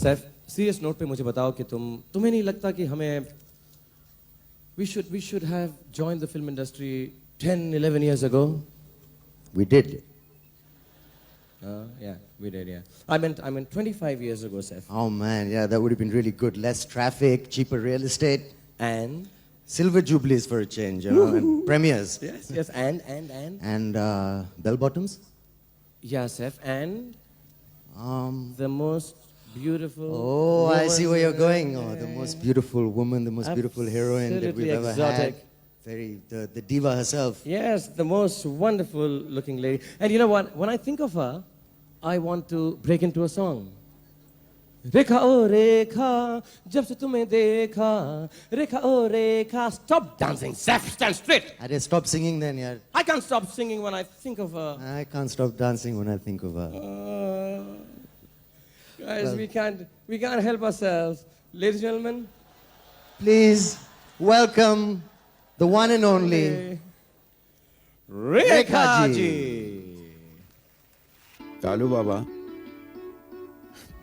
Saif serious note पे मुझे बताओ कि तुम्हें नहीं लगता कि हमें we should have joined the film industry 10, 11 years ago? We did. Yeah, we did, yeah. I meant 25 years ago, Seth. Oh man, yeah, that would have been really good. Less traffic, cheaper real estate, And? silver jubilees for a change, you know, and premieres. Yes, and? And bell bottoms? Yeah, Seth, and? The most beautiful... Oh, I woman see where you're going. in- Oh, the most beautiful woman, the most beautiful heroine that we've Absolutely ever had. exotic. The diva herself. Yes, the most wonderful looking lady. And you know what? When I think of her, I want to break into a song. Rekha, oh Rekha, jab se tumhe dekha. Rekha, oh Rekha, stop dancing, Seth, stand straight. I just stop singing then, yeah. I can't stop singing when I think of her. I can't stop dancing when I think of her. Guys, Well- we can't help ourselves. Ladies and gentlemen, Please welcome the one and only Rekha Rekha ji. Kalu बाबा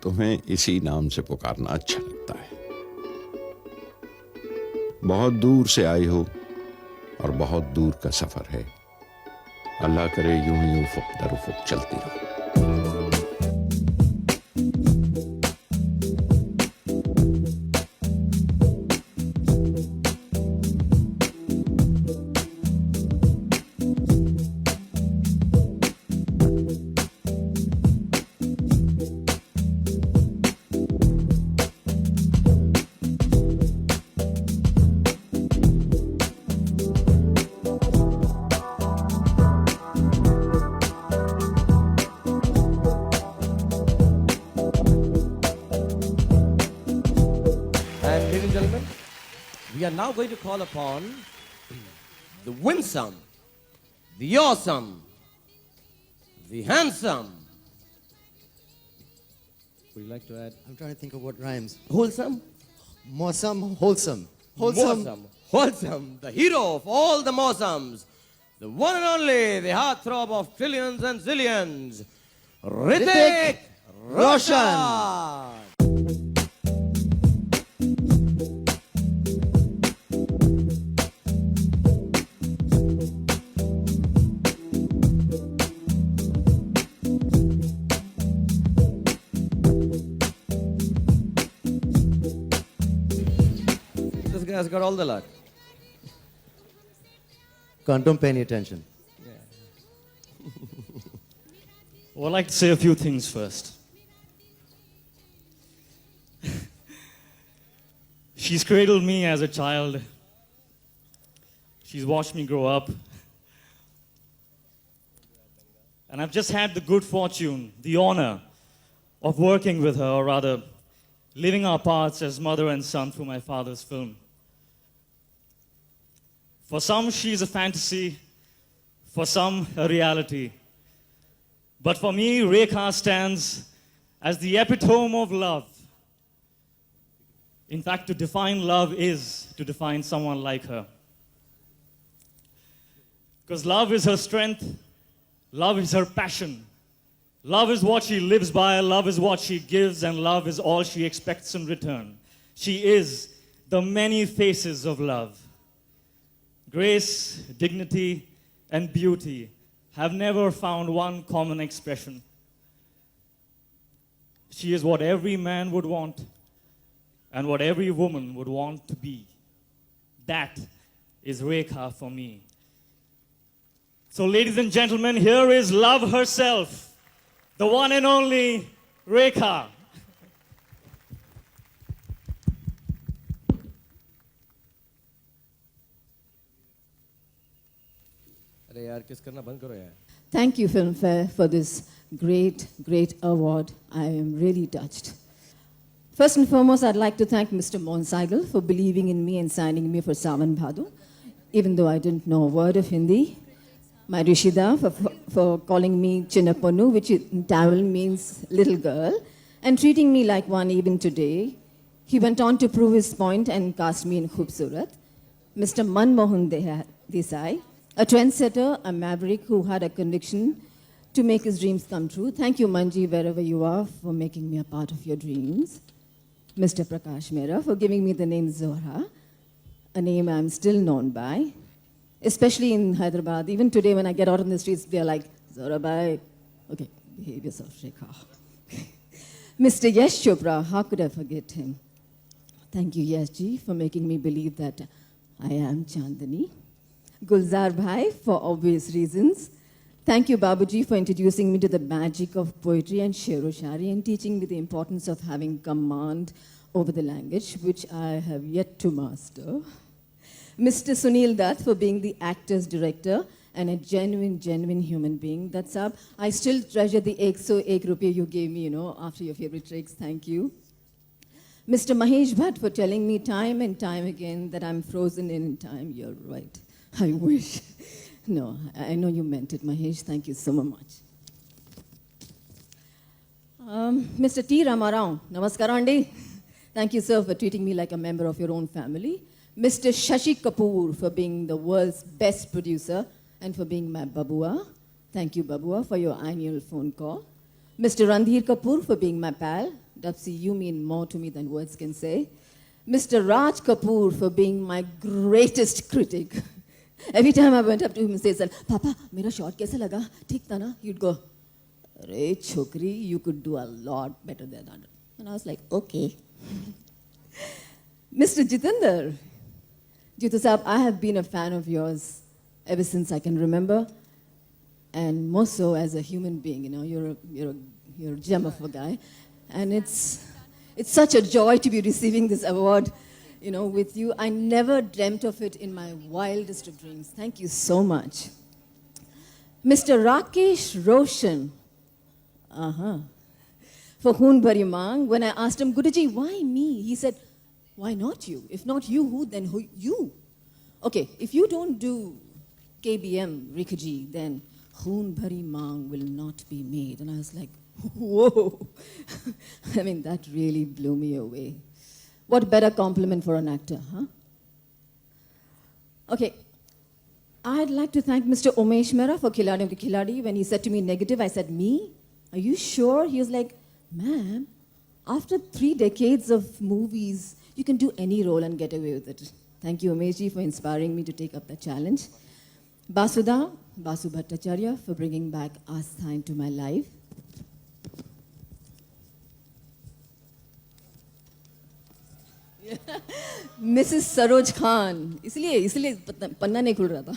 तुम्हें इसी नाम से पुकारना अच्छा लगता है। बहुत दूर से आई हो और बहुत दूर का सफर है। अल्लाह करे यूं ही उफक दर उफक चलती रहो। And ladies and gentlemen, we are now going to call upon the winsome, the awesome, the handsome. Would you like to add? I'm trying to think of what rhymes. Wholesome? Mosam, wholesome. Wholesome. Wholesome, the hero of all the Mossams, the one and only, the heartthrob of trillions and zillions, Hrithik Roshan. This guy's got all the luck. Don't pay any attention. Well, I'd like to say a few things first. She's cradled me as a child. She's watched me grow up. And I've just had the good fortune, the honor of working with her, or rather, living our paths as mother and son through my father's film. For some, she's a fantasy. For some, a reality. But for me, Rekha stands as the epitome of love. In fact, to define love is to define someone like her. Because love is her strength, love is her passion, love is what she lives by, love is what she gives, and love is all she expects in return. She is the many faces of love. Grace, dignity, and beauty have never found one common expression. She is what every man would want and what every woman would want to be. That is Rekha for me. So, ladies and gentlemen, here is love herself, the one and only Rekha. अरे यार किस करना बंद करो यार. Thank you, Filmfare, for this great award. I am really touched. First and foremost, I'd like to thank Mr. Monsagal for believing in me and signing me for Savan Bhadu, even though I didn't know a word of Hindi. My Rishida for calling me Chinnaponu, which in Tamil means little girl, and treating me like one even today. He went on to prove his point and cast me in Khubsurat. Mr. Manmohan Desai, a trendsetter, a maverick who had a conviction to make his dreams come true. Thank you, Manji, wherever you are, for making me a part of your dreams. Mr. Prakash Mehra for giving me the name Zohra, a name I'm still known by, especially in Hyderabad. Even today when I get out on the streets, they're like, Zohra bhai. Okay, behave yourself, Rekha. Mr. Yash Chopra, how could I forget him? Thank you, Yash ji, for making me believe that I am Chandani. Gulzar bhai, for obvious reasons. Thank you, Babuji, for introducing me to the magic of poetry and shero-shari and teaching me the importance of having command over the language, which I have yet to master. Mr. Sunil Dutt for being the actor's director and a genuine human being. That's up. I still treasure the 101 rupee you gave me, after your favorite tricks. Thank you. Mr. Mahesh Bhatt for telling me time and time again that I'm frozen in time. You're right. I wish. No, I know you meant it, Mahesh. Thank you so much. Mr. T. Ramarao, namaskaran. Thank you, sir, for treating me like a member of your own family. Mr. Shashi Kapoor for being the world's best producer and for being my babua. Thank you, babua, for your annual phone call. Mr. Randhir Kapoor for being my pal. Dapsi, you mean more to me than words can say. Mr. Raj Kapoor for being my greatest critic. Every time I went up to him and said, Papa, mera shot kaisa laga? Theek tha na? He'd go, Arey chokri, you could do a lot better than that. And I was like, okay. Mr. Jitendra, Jitu Saab, I have been a fan of yours ever since I can remember, and more so as a human being. You're a gem of a guy, and it's such a joy to be receiving this award. With you. I never dreamt of it in my wildest of dreams. Thank you so much. Mr. Rakesh Roshan, for Hoon Bhari Mang, when I asked him, Guruji, why me? He said, why not you? If not you, who? Then who? You. Okay, if you don't do KBM, Rekha ji, then Hoon Bhari Mang will not be made. And I was like, whoa. I mean, that really blew me away. What better compliment for an actor, huh? Okay, I'd like to thank Mr. Umesh Mehra for Khiladi of the Khiladi. When he said to me negative, I said, me? Are you sure? He was like, ma'am, after 3 decades of movies, you can do any role and get away with it. Thank you, Umesh ji, for inspiring me to take up that challenge. Basu Bhattacharya, for bringing back Astha into my life. Mrs. Saroj Khan, इसलिए पन्ना नहीं खुल रहा था.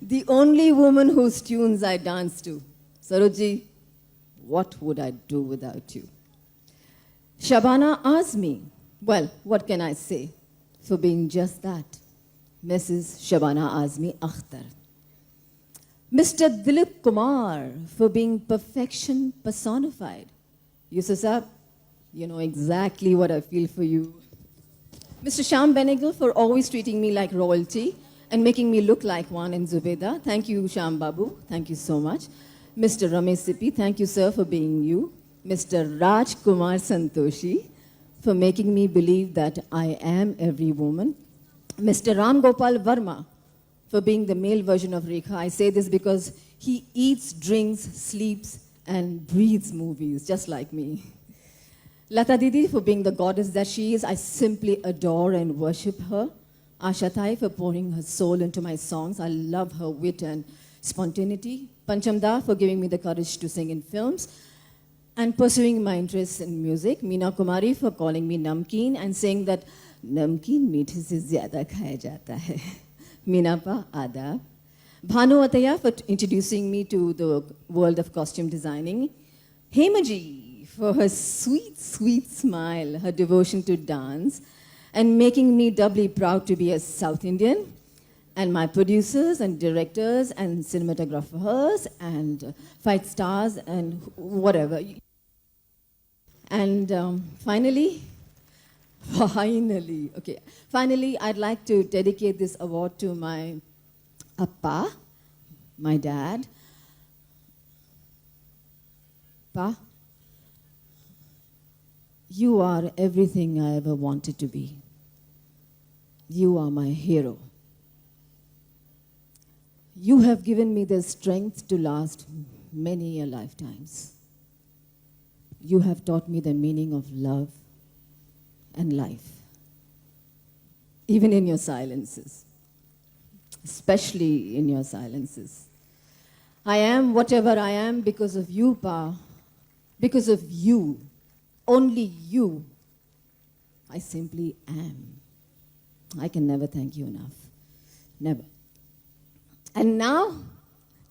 The only woman whose tunes I dance to. Saroj ji, what would I do without you? Shabana Azmi, well, what can I say for being just that? Mrs. Shabana Azmi Akhtar. Mr. Dilip Kumar for being perfection personified. Yusuf Saab, you know exactly what I feel for you. Mr. Shyam Benegal for always treating me like royalty and making me look like one in Zubeda. Thank you, Shyam Babu. Thank you so much. Mr. Ramesh Sippy, thank you, sir, for being you. Mr. Raj Kumar Santoshi for making me believe that I am every woman. Mr. Ram Gopal Verma for being the male version of Rekha. I say this because he eats, drinks, sleeps, and breathes movies, just like me. Lata Didi for being the goddess that she is. I simply adore and worship her. Asha Thai for pouring her soul into my songs. I love her wit and spontaneity. Pancham Da for giving me the courage to sing in films and pursuing my interests in music. Meena Kumari for calling me Namkeen and saying that Namkeen meethe se zyada khaya jata hai. Meena Pa, adab. Bhanu Ataya for introducing me to the world of costume designing. Hemaji for her sweet, sweet smile, her devotion to dance, and making me doubly proud to be a South Indian. And my producers and directors and cinematographers and fight stars and whatever. And finally, I'd like to dedicate this award to my appa, my dad. Pa, you are everything I ever wanted to be. You are my hero. You have given me the strength to last many lifetimes. You have taught me the meaning of love, and life. Even in your silences. Especially in your silences. I am whatever I am because of you, Pa. Because of you. Only you. I simply am. I can never thank you enough. Never. And now,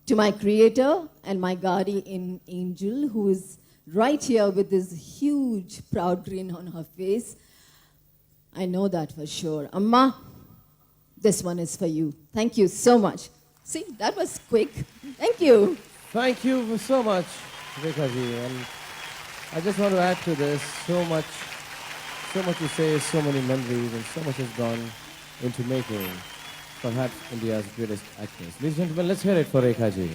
to my creator and my guardian angel, who is right here with this huge, proud grin on her face. I know that for sure. Amma, this one is for you. Thank you so much. See, that was quick. Thank you. Thank you so much, Rekha ji. And I just want to add to this so much to say, so many memories, and so much has gone into making perhaps India's greatest actress. Ladies and gentlemen, let's hear it for Rekha ji.